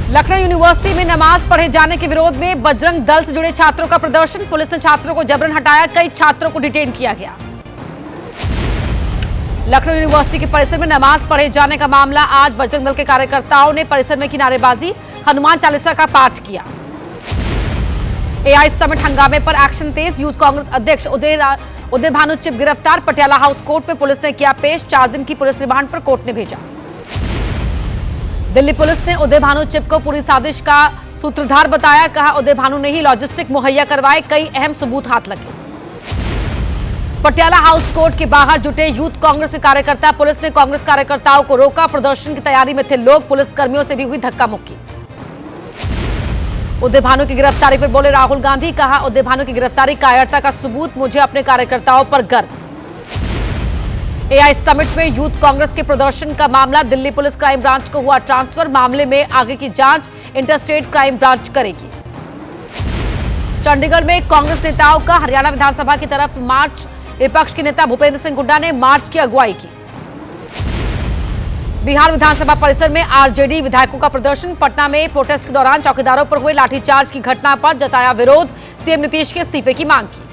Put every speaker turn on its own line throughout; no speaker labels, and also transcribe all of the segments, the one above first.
Lucknow university में नमाज पढ़े जाने के विरोध में बजरंग दल से जुड़े छात्रों का प्रदर्शन। पुलिस ने छात्रों को जबरन हटाया, कई छात्रों को डिटेन किया गया। लखनऊ यूनिवर्सिटी के परिसर में नमाज पढ़े जाने का मामला। आज बजरंग दल के कार्यकर्ताओं ने परिसर में की नारेबाजी, हनुमान चालीसा का पाठ किया। एआई समिट हंगामे पर एक्शन तेज। यूथ कांग्रेस अध्यक्ष उदय भानु चिप गिरफ्तार। पटियाला हाउस कोर्ट में पुलिस ने किया पेश। 4 दिन की पुलिस रिमांड पर कोर्ट ने भेजा। दिल्ली पुलिस ने उदय भानु चिप को पूरी साजिश का सूत्रधार बताया। कहा, उदय भानु ने ही लॉजिस्टिक मुहैया करवाए, कई अहम सबूत हाथ लगे। पटियाला हाउस कोर्ट के बाहर जुटे यूथ कांग्रेस के कार्यकर्ता। पुलिस ने कांग्रेस कार्यकर्ताओं को रोका। प्रदर्शन की तैयारी में थे लोग। पुलिस कर्मियों से भी हुई धक्का मुक्की। उदय भानु की गिरफ्तारी पर बोले राहुल गांधी। कहा, उदय भानु की गिरफ्तारी कायरता का सबूत, मुझे अपने कार्यकर्ताओं पर गर्व। एआई समिट में यूथ कांग्रेस के प्रदर्शन का मामला। दिल्ली पुलिस क्राइम ब्रांच को हुआ ट्रांसफर। मामले में आगे की जांच इंटरस्टेट क्राइम ब्रांच करेगी। चंडीगढ़ में कांग्रेस नेताओं का हरियाणा विधानसभा की तरफ मार्च। विपक्ष के नेता भूपेंद्र सिंह हुड्डा ने मार्च की अगुवाई की। बिहार विधानसभा परिसर में आरजेडी विधायकों का प्रदर्शन। पटना में प्रोटेस्ट के दौरान चौकीदारों पर हुए लाठीचार्ज की घटना पर जताया विरोध। सीएम नीतीश के इस्तीफे की मांग की।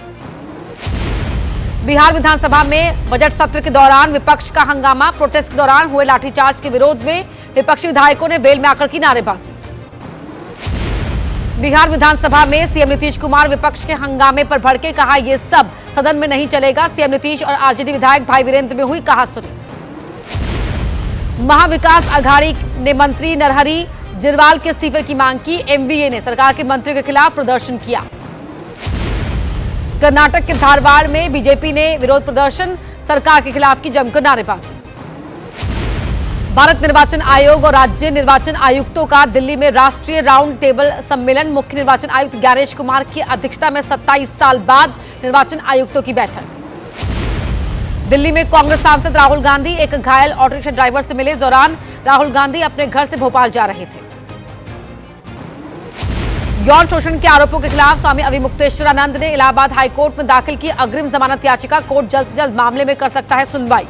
बिहार विधानसभा में बजट सत्र के दौरान विपक्ष का हंगामा। प्रोटेस्ट के दौरान हुए लाठीचार्ज के विरोध में विपक्षी विधायकों ने वेल में आकर की नारेबाजी। बिहार विधानसभा में सीएम नीतीश कुमार विपक्ष के हंगामे पर भड़के। कहा, यह सब सदन में नहीं चलेगा। सीएम नीतीश और आरजेडी विधायक भाई वीरेंद्र में हुई कहासुनी। महाविकास आघाड़ी ने मंत्री नरहरी जिरवाल के इस्तीफे की मांग की। एमवीए ने सरकार के मंत्री के खिलाफ प्रदर्शन किया। कर्नाटक के धारवाड़ में बीजेपी ने विरोध प्रदर्शन। सरकार के खिलाफ की जमकर नारेबाजी। भारत निर्वाचन आयोग और राज्य निर्वाचन आयुक्तों का दिल्ली में राष्ट्रीय राउंड टेबल सम्मेलन। मुख्य निर्वाचन आयुक्त ज्ञानेश कुमार की अध्यक्षता में 27 साल बाद निर्वाचन आयुक्तों की बैठक। दिल्ली में कांग्रेस सांसद राहुल गांधी एक घायल ऑटो रिक्शा ड्राइवर से मिले। इस दौरान राहुल गांधी अपने घर से भोपाल जा रहे थे। यौन शोषण के आरोपों के खिलाफ स्वामी अविमुक्तेश्वरानंद ने इलाहाबाद हाईकोर्ट में दाखिल की अग्रिम जमानत याचिका। कोर्ट जल्द से जल्द मामले में कर सकता है सुनवाई।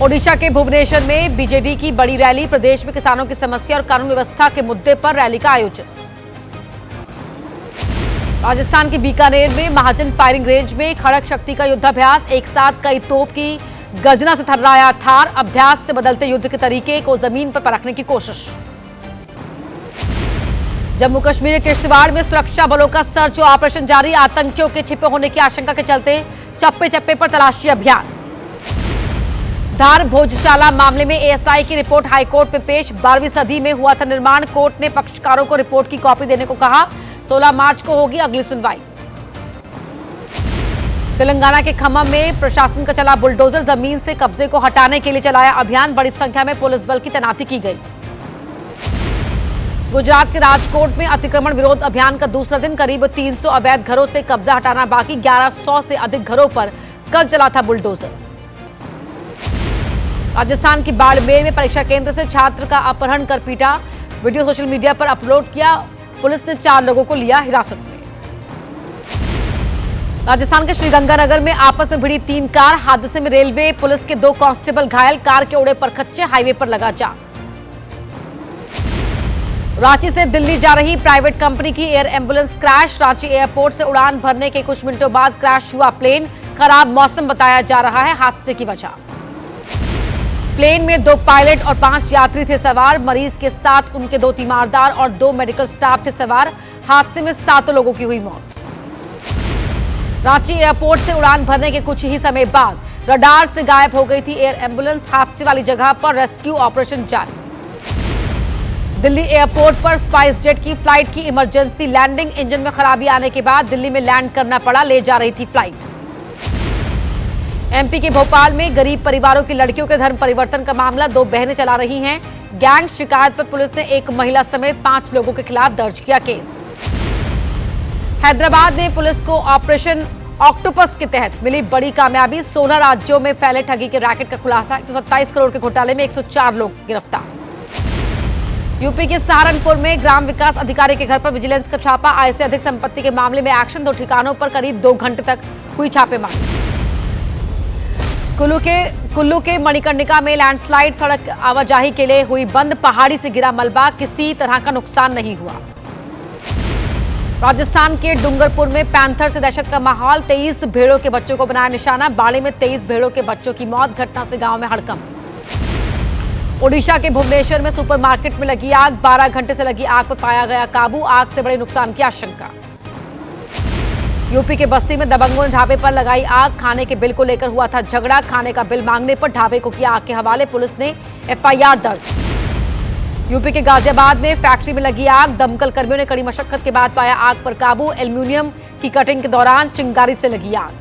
ओडिशा के भुवनेश्वर में बीजेडी की बड़ी रैली। प्रदेश में किसानों की समस्या और कानून व्यवस्था के मुद्दे पर रैली का आयोजन। राजस्थान के बीकानेर में महाजन फायरिंग रेंज में खड़क शक्ति का युद्धाभ्यास। एक साथ कई तोप की गर्जना से थर्राया थार। अभ्यास से बदलते युद्ध के तरीके को जमीन पर परखने की कोशिश। जम्मू कश्मीर के किश्तवाड़ में सुरक्षा बलों का सर्च ऑपरेशन जारी। आतंकियों के छिपे होने की आशंका के चलते चप्पे चप्पे पर तलाशी अभियान। धार भोजशाला मामले में एएसआई की रिपोर्ट हाईकोर्ट में पेश। 12वीं सदी में हुआ था निर्माण। कोर्ट ने पक्षकारों को रिपोर्ट की कॉपी देने को कहा। 16 मार्च को होगी अगली सुनवाई। तेलंगाना के खम्मम में प्रशासन का चला बुलडोजर। जमीन से कब्जे को हटाने के लिए चलाया अभियान। बड़ी संख्या में पुलिस बल की तैनाती की गई। गुजरात के राजकोट में अतिक्रमण विरोध अभियान का दूसरा दिन। करीब 300 अवैध घरों से कब्जा हटाना बाकी। 1100 से अधिक घरों पर कल चला था बुलडोजर। राजस्थान की बाड़मेर में परीक्षा केंद्र से छात्र का अपहरण कर पीटा। वीडियो सोशल मीडिया पर अपलोड किया। पुलिस ने 4 लोगों को लिया हिरासत में। राजस्थान के श्रीगंगानगर में आपस में भिड़ी 3 कार। हादसे में रेलवे पुलिस के 2 कांस्टेबल घायल। कार के उड़े परखच्चे। हाईवे पर लगा जाम। रांची से दिल्ली जा रही प्राइवेट कंपनी की air ambulance crash. Ranchi airport से उड़ान भरने के कुछ मिनटों बाद क्रैश हुआ प्लेन। खराब मौसम बताया जा रहा है हादसे की वजह। प्लेन में 2 पायलट और 5 यात्री थे सवार। मरीज के साथ उनके 2 तीमारदार और 2 मेडिकल स्टाफ थे सवार। हादसे में 7 लोगों की हुई मौत। रांची एयरपोर्ट से उड़ान भरने के कुछ ही समय बाद रडार से गायब हो गई थी एयर एम्बुलेंस। हादसे वाली जगह पर रेस्क्यू ऑपरेशन जारी। दिल्ली एयरपोर्ट पर स्पाइस जेट की फ्लाइट की इमरजेंसी लैंडिंग। इंजन में खराबी आने के बाद दिल्ली में लैंड करना पड़ा। ले जा रही थी फ्लाइट। एमपी के भोपाल में गरीब परिवारों की लड़कियों के धर्म परिवर्तन का मामला। 2 बहनें चला रही हैं गैंग। शिकायत पर पुलिस ने एक महिला समेत 5 लोगों के खिलाफ दर्ज किया केस। हैदराबाद ने पुलिस को ऑपरेशन ऑक्टोपस के तहत मिली बड़ी कामयाबी। 16 राज्यों में फैले ठगी के रैकेट का खुलासा। 127 करोड़ के घोटाले में 104 लोग गिरफ्तार। यूपी के सहारनपुर में ग्राम विकास अधिकारी के घर पर विजिलेंस का छापा। आय से अधिक संपत्ति के मामले में एक्शन। 2 ठिकानों पर करीब 2 घंटे तक हुई छापेमारी। कुल्लू के मणिकर्णिका में लैंडस्लाइड, सड़क आवाजाही के लिए हुई बंद, पहाड़ी से गिरा मलबा, किसी तरह का नुकसान नहीं हुआ। राजस्थान के डूंगरपुर में पैंथर से दहशत का माहौल, 23 भेड़ों के बच्चों को बनाया निशाना, बाड़े में 23 भेड़ों के बच्चों की मौत, घटना से गांव में हड़कंप। ओडिशा के भुवनेश्वर में सुपरमार्केट में लगी आग, 12 घंटे से लगी आग पर पाया गया काबू, आग से बड़े नुकसान की आशंका। यूपी के बस्ती में दबंगों ने ढाबे पर लगाई आग, खाने के बिल को लेकर हुआ था झगड़ा, खाने का बिल मांगने पर ढाबे को किया आग के हवाले, पुलिस ने एफआईआर दर्ज। यूपी के गाजियाबाद में फैक्ट्री में लगी आग, दमकल कर्मियों ने कड़ी मशक्कत के बाद पाया आग पर काबू, एल्यूमिनियम की कटिंग के दौरान चिंगारी से लगी आग।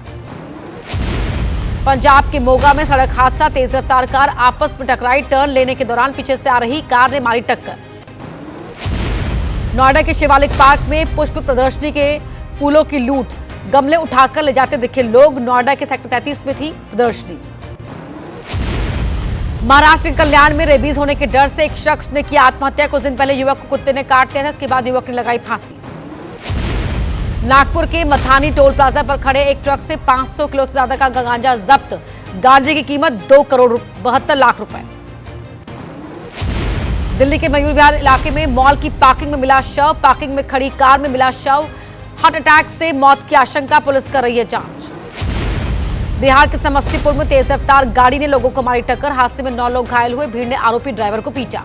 पंजाब के मोगा में सड़क हादसा, तेज रफ्तार कार आपस में टकराई, टर्न लेने के दौरान पीछे से आ रही कार ने मारी टक्कर। नोएडा के शिवालिक पार्क में पुष्प प्रदर्शनी के फूलों की लूट, गमले उठाकर ले जाते दिखे लोग, नोएडा के सेक्टर 33 में थी प्रदर्शनी। महाराष्ट्र के कल्याण में रेबीज होने के डर से एक शख्स ने किया आत्महत्या, कुछ दिन पहले युवक को कुत्ते ने काट लिया था, इसके बाद युवक ने लगाई फांसी। नागपुर के मथानी टोल प्लाजा पर खड़े एक ट्रक से 500 किलो से ज्यादा का गांजा जब्त, गांजे की कीमत 2 करोड़ 72 लाख रुपए। दिल्ली के मयूर विहार इलाके में मॉल की पार्किंग में मिला शव, पार्किंग में खड़ी कार में मिला शव, हार्ट अटैक से मौत की आशंका, पुलिस कर रही है जांच। बिहार के समस्तीपुर में तेज रफ्तार गाड़ी ने लोगों को मारी टक्कर, हादसे में 9 लोग घायल हुए, भीड़ ने आरोपी ड्राइवर को पीटा।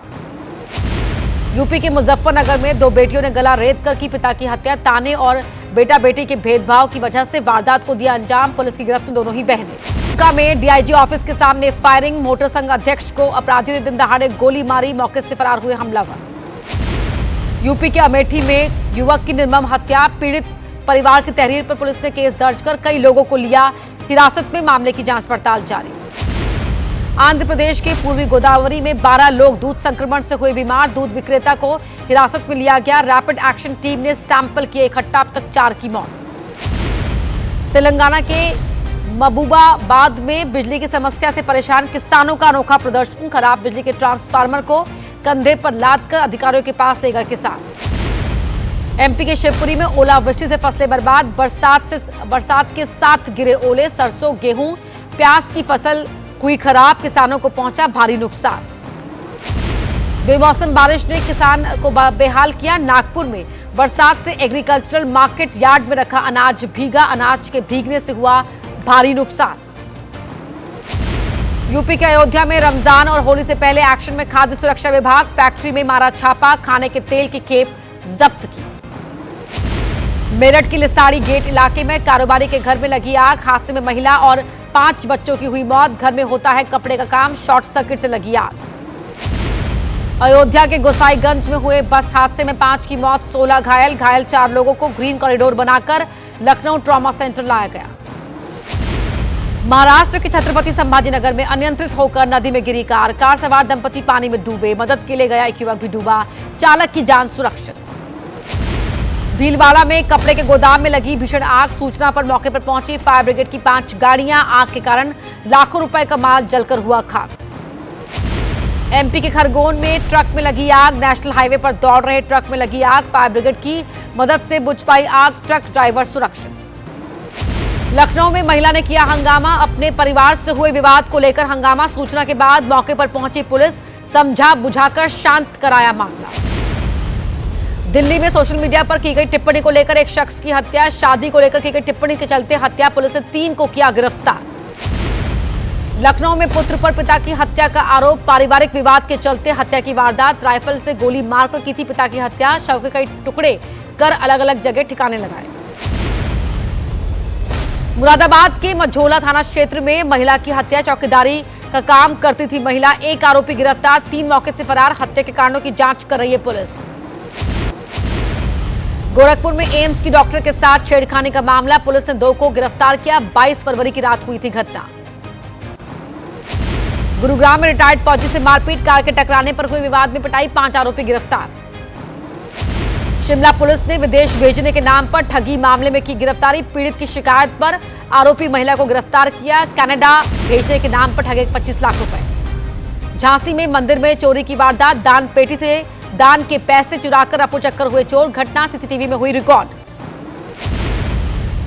यूपी के मुजफ्फरनगर में 2 बेटियों ने गला रेत कर की पिता की हत्या, ताने और बेटा बेटी के भेदभाव की वजह से वारदात को दिया अंजाम, पुलिस की गिरफ्त में दोनों ही बहनें। दुमका में डीआईजी ऑफिस के सामने फायरिंग, मोटर संघ अध्यक्ष को अपराधियों ने दिन दहाड़े गोली मारी, मौके से फरार हुए हमलावर। यूपी के अमेठी में युवक की निर्मम हत्या, पीड़ित परिवार की तहरीर पर पुलिस ने केस दर्ज कर कई लोगों को लिया हिरासत में, मामले की जांच पड़ताल जारी। आंध्र प्रदेश के पूर्वी गोदावरी में 12 लोग दूध संक्रमण से हुए बीमार, दूध विक्रेता को हिरासत में लिया गया, रैपिड एक्शन टीम ने सैंपल किए इकट्ठा, अब तक 4 की मौत। तेलंगाना के महबूबाबाद में बिजली की समस्या से परेशान किसानों का अनोखा प्रदर्शन, खराब बिजली के ट्रांसफार्मर को कंधे पर लाद कर अधिकारियों के पास ले गए किसान। एमपी के शिवपुरी में ओलावृष्टि से फसलें बर्बाद, बरसात के साथ गिरे ओले, सरसों गेहूं प्याज की फसल हुई खराब, किसानों को पहुंचा भारी नुकसान। बेमौसम बारिश ने किसान को बेहाल किया, नागपुर में बरसात से एग्रीकल्चरल मार्केट यार्ड में रखा अनाज भीगा, अनाज के भीगने से हुआ भारी नुकसान। यूपी के अयोध्या में रमजान और होली से पहले एक्शन में खाद्य सुरक्षा विभाग, फैक्ट्री में मारा छापा, खाने के तेल की खेप जब्त की। मेरठ के लिसाड़ी गेट इलाके में कारोबारी के घर में लगी आग, हादसे में महिला और 5 बच्चों की हुई मौत, घर में होता है कपड़े का काम, शॉर्ट सर्किट से लगी आग। अयोध्या के गोसाईगंज में हुए बस हादसे में 5 की मौत, 16 घायल, 4 लोगों को ग्रीन कॉरिडोर बनाकर लखनऊ ट्रॉमा सेंटर लाया गया। महाराष्ट्र के छत्रपति संभाजीनगर में अनियंत्रित होकर नदी में गिरी कार सवार दंपति पानी में डूबे, मदद के लिए गया एक युवक भी डूबा, चालक की जान सुरक्षित। भीलवाड़ा में कपड़े के गोदाम में लगी भीषण आग, सूचना पर मौके पर पहुंची फायर ब्रिगेड की 5 गाड़ियां, आग के कारण लाखों रुपए का माल जलकर हुआ खाक। एमपी के खरगोन में ट्रक में लगी आग, नेशनल हाईवे पर दौड़ रहे ट्रक में लगी आग, फायर ब्रिगेड की मदद से बुझ पाई आग, ट्रक ड्राइवर सुरक्षित। लखनऊ में महिला ने किया हंगामा, अपने परिवार से हुए विवाद को लेकर हंगामा, सूचना के बाद मौके पर पहुंची पुलिस, समझा बुझाकर शांत कराया मामला। दिल्ली में सोशल मीडिया पर की गई टिप्पणी को लेकर एक शख्स की हत्या, शादी को लेकर की गई टिप्पणी के चलते हत्या, पुलिस ने 3 को किया गिरफ्तार। लखनऊ में पुत्र पर पिता की हत्या का आरोप, पारिवारिक विवाद के चलते हत्या की वारदात, राइफल से गोली मारकर की थी पिता की हत्या, शव के कई टुकड़े कर अलग अलग जगह ठिकाने लगाए। मुरादाबाद के मझोला थाना क्षेत्र में महिला की हत्या, चौकीदारी का काम करती थी महिला, एक आरोपी गिरफ्तार, 3 मौके से फरार, हत्या के कारणों की जांच कर रही है पुलिस। गोरखपुर में एम्स की डॉक्टर के साथ छेड़खानी का मामला, पुलिस ने 2 को गिरफ्तार किया, 22 फरवरी की रात हुई थी घटना। गुरुग्राम में रिटायर्ड फौजी से मारपीट, कार के टकराने पर हुए विवाद में पिटाई, 5 आरोपी गिरफ्तार। शिमला पुलिस ने विदेश भेजने के नाम पर ठगी मामले में की गिरफ्तारी, पीड़ित की शिकायत पर आरोपी महिला को गिरफ्तार किया, कनाडा भेजने के नाम पर ठगे 25 लाख रुपए। झांसी में मंदिर में चोरी की वारदात, दान पेटी से दान के पैसे चुराकर रफू चक्कर हुए चोर, घटना सीसीटीवी में हुई रिकॉर्ड।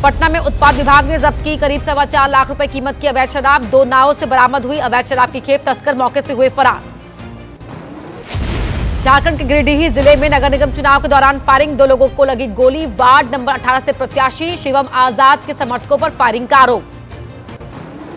पटना में उत्पाद विभाग ने जब्त की करीब 4.25 लाख रुपए कीमत की अवैध शराब। 2 नावों से बरामद हुई अवैध शराब की खेप। तस्कर मौके से हुए फरार। झारखंड के गिरिडीह जिले में नगर निगम चुनाव के दौरान फायरिंग। 2 लोगों को लगी गोली। वार्ड नंबर 18 से प्रत्याशी शिवम आजाद के समर्थकों पर फायरिंग का आरोप।